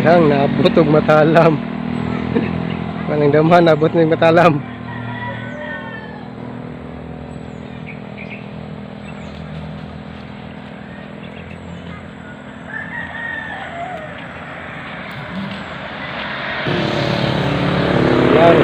Hang naabot og matalam. Manang damhan naabot ng matalam. Yan.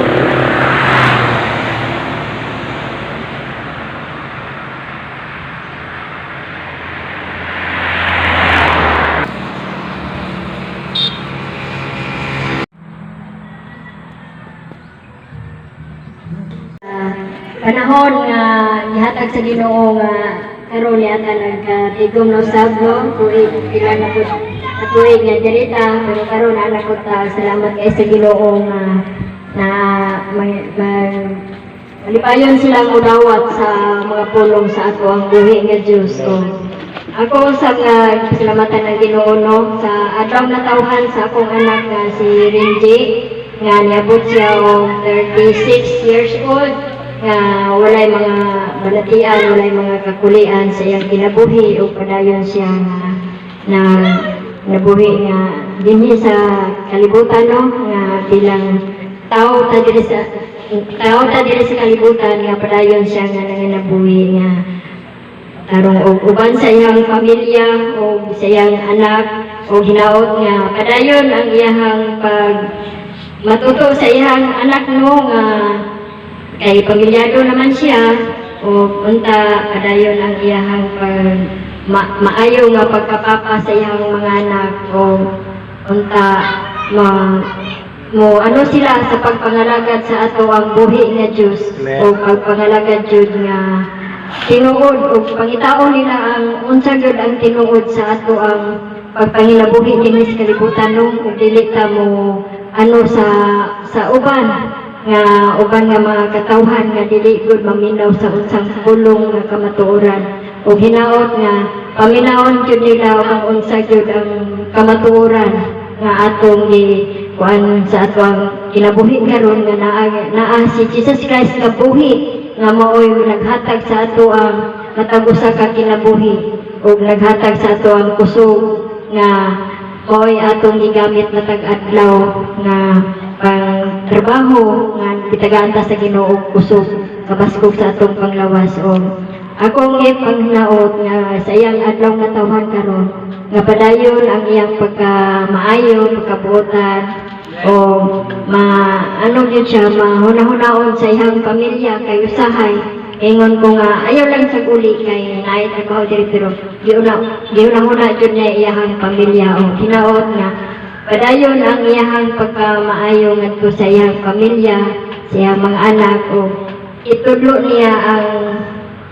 Panahon nga gihatag sa Ginoo nga karon yata nagtigom no sablo tuig pila na pud tuig nga dirita pero karon ana ko ta salamat kay sa Ginoo nga na malipayon sila mo dawat sa mga pulong sa ato ang buhi nga Dios ko. Ako usab nga salamatan ng Ginoo no sa adlaw na tawhan sa akong anak nga si Renji nga niabot siya og 36 years old. Nga walay mga balatian, walay mga kakulian sa iyang kinabuhi o padayon siya na nabuhi nga dinhi sa kalibutan no nga bilang tao ta diri sa kalibutan nga padayon siya nga nanginabuhi nga tarong og uban sa iyang pamilya o sa iyang anak o hinaot nga padayon ang iyang pag matuto sa iyang anak no nga kay pamilyado naman siya o unta padayon ang iyahang maayo nga pagkapapa sa iyang mga anak o unta mo ano sila sa pagpangalagad sa ato ang buhi nga Dios o pagpangalagad jud nga tinuod o pangitaon nila ang unsa jud ang tinuod sa ato ang pagpangilabuhi dinhi sa kalibutan no ug dili ta mo ano sa uban nga uban nga mga katawhan nga dili gud maminaw sa unsang pulong nga kamatuoran ug hinaot nga paminawon jud nila ang unsa jud ang kamatuoran nga atong kuan sa atong kinabuhi karon nga naa si Jesus Christ nga buhi nga maoy naghatag sa ato ang matag usa ka kinabuhi ug naghatag sa ato ang kusog nga maoy atong gigamit matag adlaw nga pang trabaho nga bitagaan ta sa Ginoo kusog kabaskog sa atong panglawas o akong ipangnaot nga sa iyang adlaw nga tawhan karon nga padayon ang iyang pagkamaayo pagkabuotan o ano gyud siya mahuna-hunaon sa iyang pamilya kay usahay ingon ko nga ayaw lang sa uli kay naay trabaho diri pero giuna-huna jud niya iyang pamilya o hinaot nga padayon ang iyahang pagkamaayo ngadto sa iyang pamilya, sa iyang mga anak o itudlo niya ang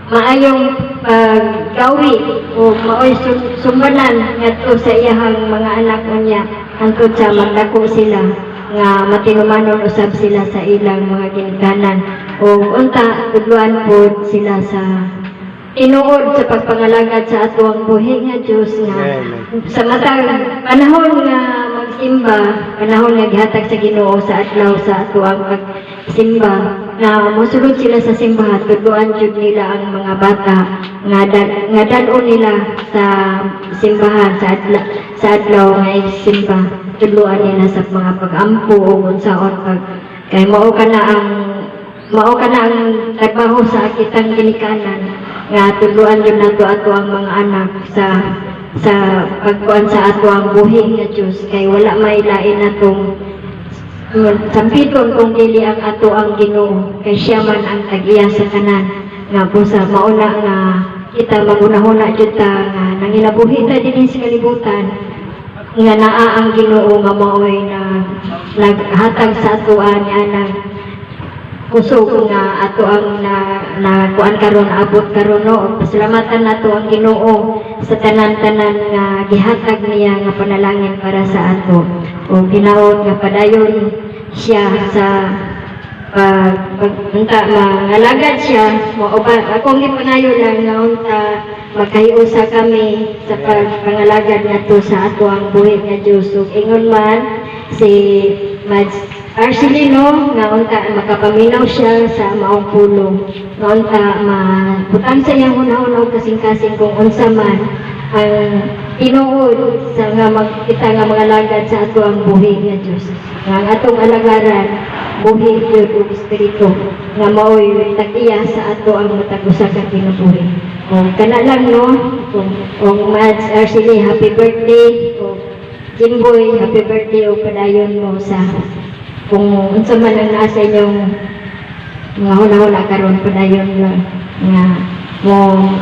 maayong paggawi o maoy sumbanan ngadto sa iyahang mga anak niya hangtod sa magdako sila nga matinumanon usab sila sa ilang mga ginikanan o unta tudluan pod sila sa tinuod sa pagpangalagad sa ato ang buhi nga Dios nga sa matag panahon nga magsimba panahon nga gihatag sa Ginoo sa adlaw sa ato ang pagsimba na mosulod sila sa simbahan tudloan jud nila ang mga bata nga dal-on nila sa simbahan sa adlaw nga simba tudloan nila sa mga pag-ampo o unsaon pag kay mao kana ang trabaho sa kitang ginikanan nga tudloan yun nato ato ang mga anak sa pagkuan sa ato ang buhi nga Diyos kay wala may lain natong sampiton kung dili ang ato ang Ginoo kay siya man ang tag-iya sa kanan nga busa mauna nga kita magunahuna jud ta nga nanginabuhi ta dinhi sa kalibutan nga naa ang Ginoo nga maoy na naghatag sa ato ani anang kusog nga ato ang na kuan karon abot karon no pasalamatan nato ang Ginoo sa tanan-tanan nga gihatag niya nga panalangin para sa ato o ginaot nga padayon siya sa pagpunta mangalagad siya mo akong gipanayon lang nga unta magkayusa kami sa pagpangalagad nato sa ato ang buhi nga Dios ug ingon man si Arcelino nga unta makapaminaw siya sa maong pulong nga unta mabutang sa iyang una-una kasing-kasing kung unsa man ang tinuod sa nga kita nga mga lagad sa ato ang buhi nga Dios. Nga ang atong alagaran buhi gyud ug espiritu nga maoy tag-iya sa ato ang matag usa ka kinabuhi. Kung kana lang no, kung Mads Arceli, happy birthday. O Jimboy, happy birthday o padayon mo sa kung unsa man ang nasa inyong mga huna-huna karon padayon nga mo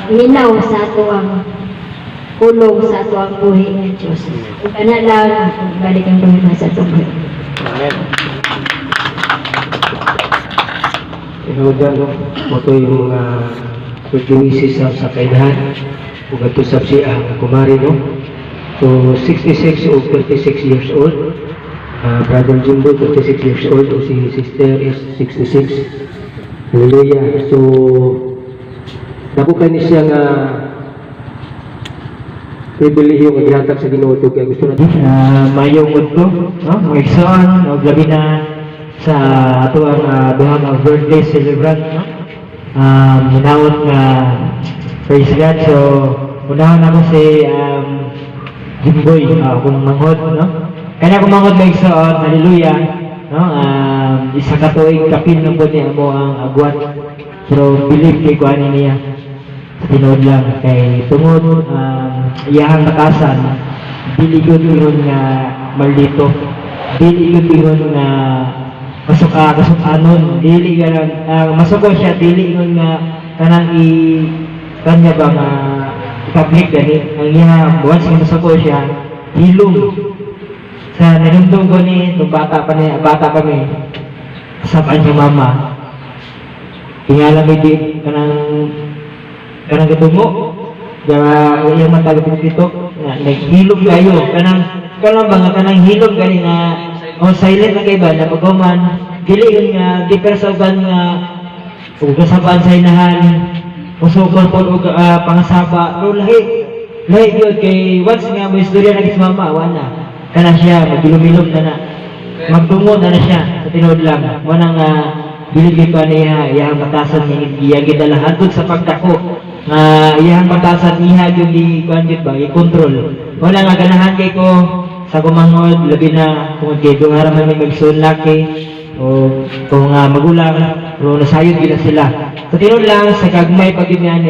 minaw sa ato ang kulong sa ato ang buhi nga Diyos. Kung kana lang, balik ang buhi sa ato buhi. Amen. Inudan mo ito yung mga pagdiwisi sa kainahan o gato sa siya kumari no. So 66 o 36 years old, Brother Jimbo 36 years old, o si sister is 66. Hallelujah. So nabukan ni siya nga pribilehiyo nga gihatag sa Ginoo kay gusto na mayong udto, no? Maigsoon o gabi na sa ato ang duha nga birthday celebrant, no? Minawot nga praise God. So unahon namo si Jimboy kung manghod, no? Kanya kung manghod maigsoon, hallelujah, no? Isa ka tuig kapil ng buti mo ang agwat, pero believe kay kuan niya tinuod lang kay tungod iyahang batasan dili gyud ingon nga maldito, dili gyud ingon nga kasukanon, dili ganang masuko siya, dili ingon nga kanang kanya ba nga public gani ang iya once nga masuko siya hilom sa nanumdum ko ni nung bata pa mi sa kanyang mama tingala mi di kanang gitungo kaya iyang matagapit dito nga naghilom kayo kanang ba nga kanang hilom gani nga silent na kay ba na pagkuman dili yun nga di persoban nga ug kasabaan sa inahan usukon po og pangasaba pero lahi yun kay once nga may istorya na gismama wala kana siya magilom-ilom na magtungod na siya sa tinuod lang wala nga biligay pa niya iyang batasan niya gidalahan dun sa pagdako nga iyang batasan niya yung di kuanit ba i-control wala nga ganahan kay ko sa kumangod labi na kung kay duhara man may magsunlaki o kung magulang pero nasayod gila sila sa tinuod lang sa kagmay pag yun yan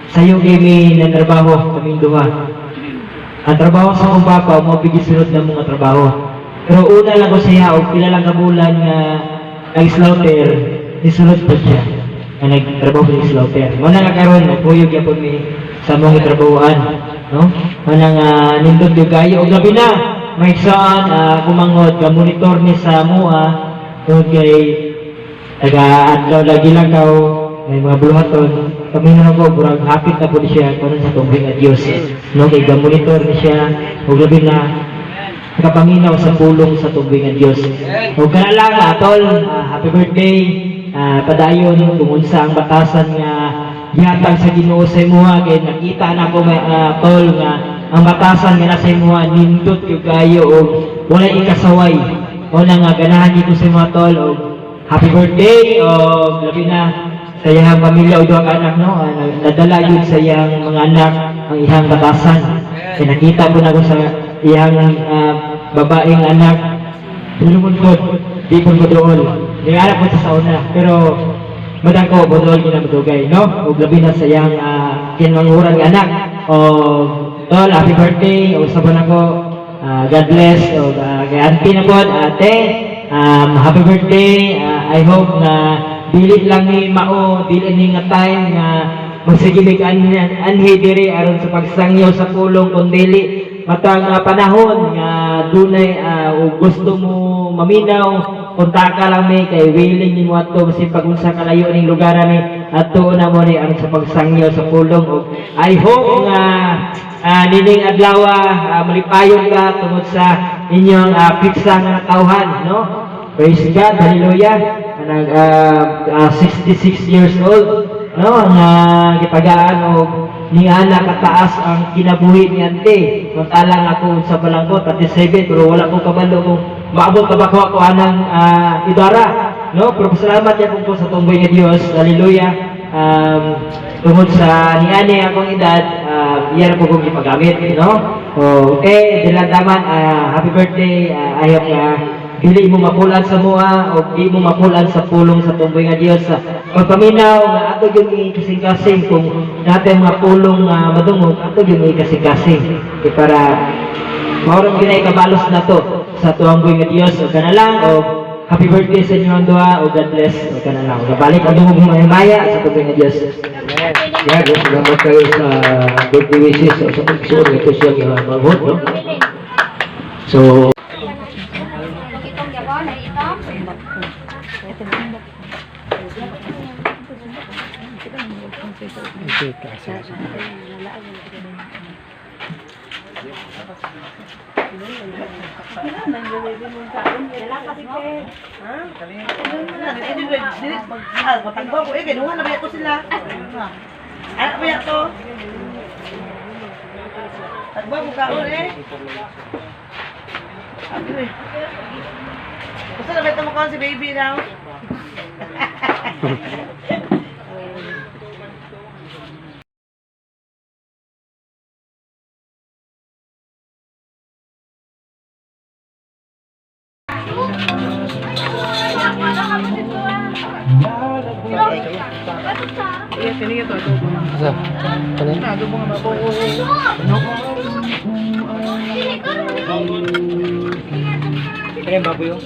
sayo kami na trabaho kaming duha ang trabaho sa kong papa mo bigisunod na mga trabaho. Pero una lang ko siya o kilalang kabulan nga nag-slaughter, isunod po siya na nagtrabaho ng slaughter. Muna nga karon nagpuyog yan po sa mga trabahoan. No? Muna nga nindot yung gayo. O gabi na, may saan kumangod, monitor ni sa mua kung kay taga-adlaw lagi lang daw may mga buluhaton. Kami na ako, burang hapit na po siya kung sa tumbling at Diyos. No? Kaya monitor ni siya o gabi na nakapaminaw sa pulong sa tubig ng Diyos. O kaya lang, tol, happy birthday, padayon, tumunsa ang batasan nga yatag sa Ginoo sa imuha, kaya nakita na ko, tol, nga ang batasan nga nasa imuha, nindot yung kayo, o wala ikasaway, o nga ganahan dito sa imuha, tol, o happy birthday, o labi na, sa iyang pamilya o duwag anak, no? Nadala yun sa iyang mga anak, ang iyang batasan. Kaya nakita ko na ko sa iyang babaeng anak, tulungan ko, di ko doon. Nangarap ko sa una, pero madang ko, bodol yun ang madugay, no? O gabi na sa iyang kinmangurang anak. O, tol, happy birthday, o sabon ako, God bless, o kay auntie na po, ate, happy birthday, I hope na dili lang ni mao, dili ni nga time nga magsigimig anhi diri aron sa pagsangyaw sa pulong kundili matang panahon nga dunay gusto mo maminaw punta ka lang may kay willing nimo ato kasi pag unsa kalayo ning lugar ni ato na mo ni aron sa pagsangyaw sa pulong ug I hope nga nining adlaw malipayon ka tungod sa inyong piksa nga tawhan, no? Praise God, hallelujah. 66 years old, no? Nga gipagaan og ni ana kataas ang kinabuhi ni ante. Mantalang ako sa balangko 37 pero wala ko kabalo kung maabot ka ba ko anang idara, no? Pero salamat ya po sa tumboy nga Dios. Hallelujah. tungod sa niani akong edad, iyan ko kong ipagamit, no? Okay, daman, happy birthday, ayaw ka, dili mo mapulan sa mua, o di mo mapulan sa pulong sa tumboy nga Diyos. Pagpaminaw, nga ato yung ikasing-kasing, kung natin mga pulong madungog, ato yung ikasing-kasing. Para, maurang ginay-kabalos na to sa tuwang buhay nga Diyos. O ka na lang, o happy birthday sa inyo ang duha, o God bless, o ka na lang. O nabalik ang dungog maya sa tuwang nga Diyos. Yan, salamat kayo sa birthday wishes sa pagkisuon ito siya maghot, no? So, Matagbaw ko eh, kinuha na ba ito sila? Anak ba ito? Tagbaw mo kaon eh. Gusto na ba ito mo si baby now? Kaya baboy yung?